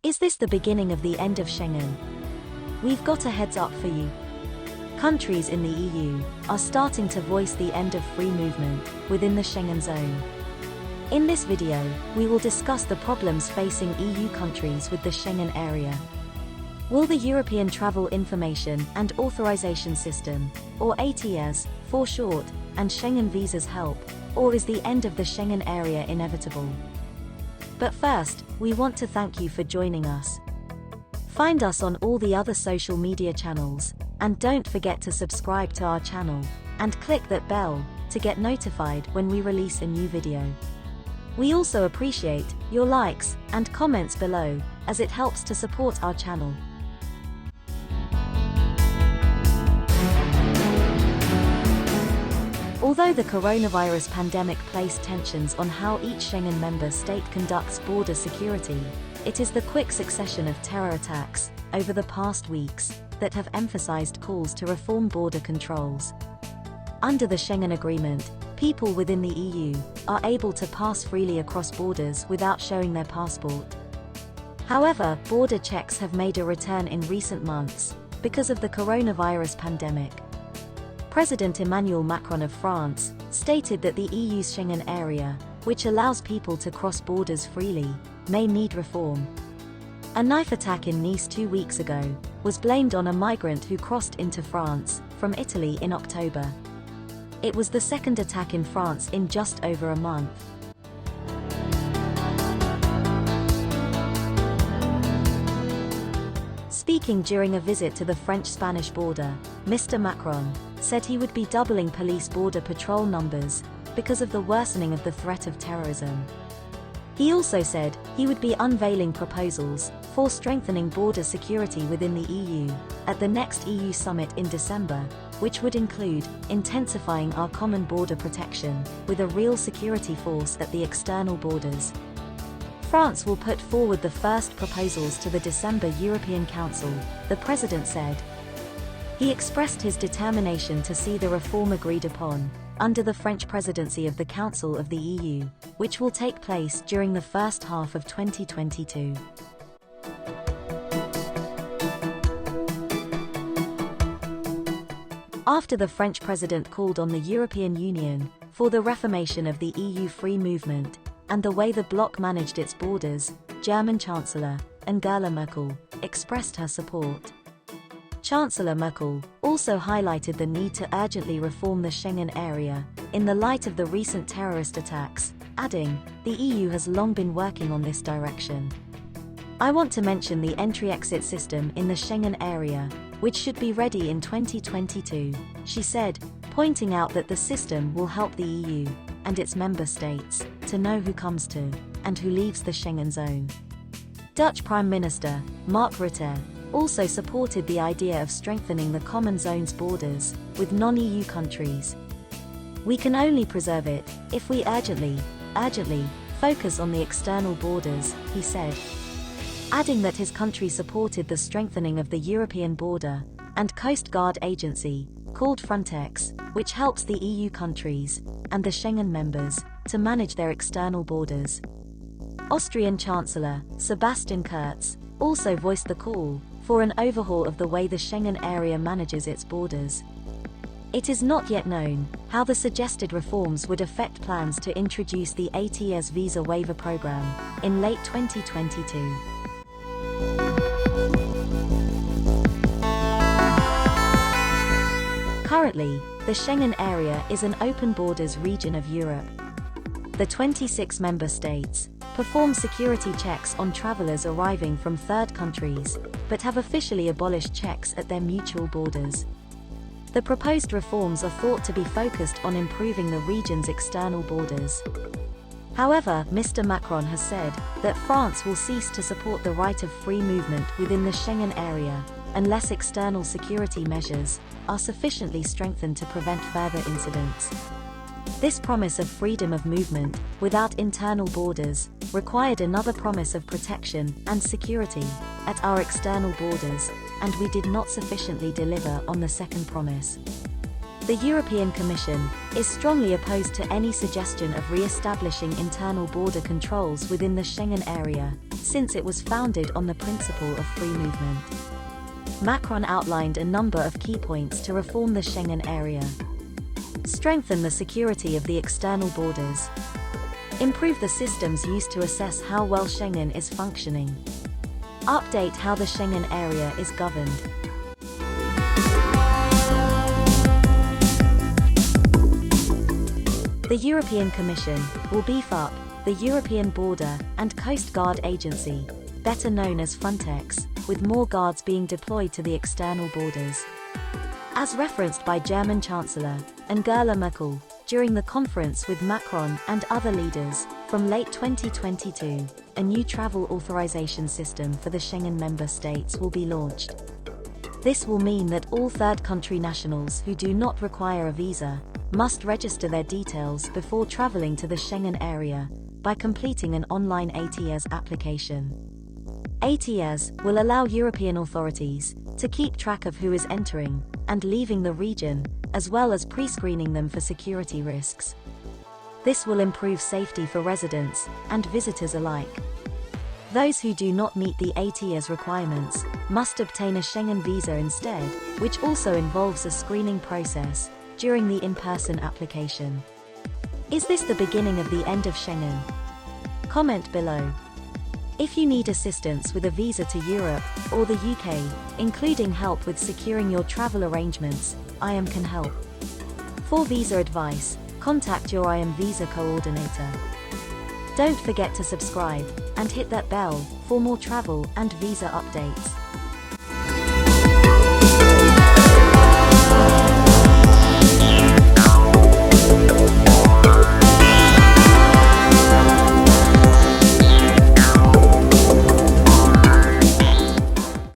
Is this the beginning of the end of Schengen? We've got a heads up for you. Countries in the EU are starting to voice the end of free movement within the Schengen zone. In this video, we will discuss the problems facing EU countries with the Schengen area. Will the European Travel Information and Authorization System, or ATS for short, and Schengen visas help, or is the end of the Schengen area inevitable? But first, we want to thank you for joining us. Find us on all the other social media channels, and don't forget to subscribe to our channel, and click that bell to get notified when we release a new video. We also appreciate your likes and comments below, as it helps to support our channel. Although the coronavirus pandemic placed tensions on how each Schengen member state conducts border security, it is the quick succession of terror attacks over the past weeks that have emphasized calls to reform border controls. Under the Schengen Agreement, people within the EU are able to pass freely across borders without showing their passport. However, border checks have made a return in recent months because of the coronavirus pandemic. President Emmanuel Macron of France stated that the EU's Schengen area, which allows people to cross borders freely, may need reform. A knife attack in Nice 2 weeks ago was blamed on a migrant who crossed into France from Italy in October. It was the second attack in France in just over a month. Speaking during a visit to the French-Spanish border, Mr. Macron said he would be doubling police border patrol numbers because of the worsening of the threat of terrorism. He also said he would be unveiling proposals for strengthening border security within the EU at the next EU summit in December, which would include intensifying our common border protection with a real security force at the external borders. France will put forward the first proposals to the December European Council, the president said. He expressed his determination to see the reform agreed upon under the French presidency of the Council of the EU, which will take place during the first half of 2022. After the French president called on the European Union for the reformation of the EU free movement and the way the bloc managed its borders, German Chancellor Angela Merkel expressed her support. Chancellor Merkel also highlighted the need to urgently reform the Schengen area in the light of the recent terrorist attacks, adding, "The EU has long been working on this direction. I want to mention the entry-exit system in the Schengen area, which should be ready in 2022, she said, pointing out that the system will help the EU and its member states to know who comes to and who leaves the Schengen zone. Dutch Prime Minister Mark Rutte also supported the idea of strengthening the common zone's borders with non-EU countries. We can only preserve it if we urgently focus on the external borders, he said, adding that his country supported the strengthening of the European Border and Coast Guard Agency, called Frontex, which helps the EU countries and the Schengen members to manage their external borders. Austrian Chancellor Sebastian Kurz also voiced the call for an overhaul of the way the Schengen area manages its borders. It is not yet known how the suggested reforms would affect plans to introduce the ATS visa waiver program in late 2022. Currently, the Schengen area is an open borders region of Europe. The 26 member states perform security checks on travelers arriving from third countries, but have officially abolished checks at their mutual borders. The proposed reforms are thought to be focused on improving the region's external borders. However, Mr. Macron has said that France will cease to support the right of free movement within the Schengen area unless external security measures are sufficiently strengthened to prevent further incidents. This promise of freedom of movement without internal borders required another promise of protection and security at our external borders, and we did not sufficiently deliver on the second promise. The European Commission is strongly opposed to any suggestion of re-establishing internal border controls within the Schengen area, since it was founded on the principle of free movement. Macron outlined a number of key points to reform the Schengen area. Strengthen the security of the external borders. Improve the systems used to assess how well Schengen is functioning. Update how the Schengen area is governed. The European Commission will beef up the European Border and Coast Guard Agency, better known as Frontex, with more guards being deployed to the external borders. As referenced by German Chancellor Angela Merkel during the conference with Macron and other leaders, from late 2022, a new travel authorization system for the Schengen member states will be launched. This will mean that all third country nationals who do not require a visa must register their details before traveling to the Schengen area by completing an online ATS application. ATS will allow European authorities to keep track of who is entering and leaving the region, as well as pre-screening them for security risks. This will improve safety for residents and visitors alike. Those who do not meet the ATS requirements must obtain a Schengen visa instead, which also involves a screening process during the in-person application. Is this the beginning of the end of Schengen? Comment below. If you need assistance with a visa to Europe or the UK, including help with securing your travel arrangements, IAM can help. For visa advice, contact your IAM visa coordinator. Don't forget to subscribe and hit that bell for more travel and visa updates.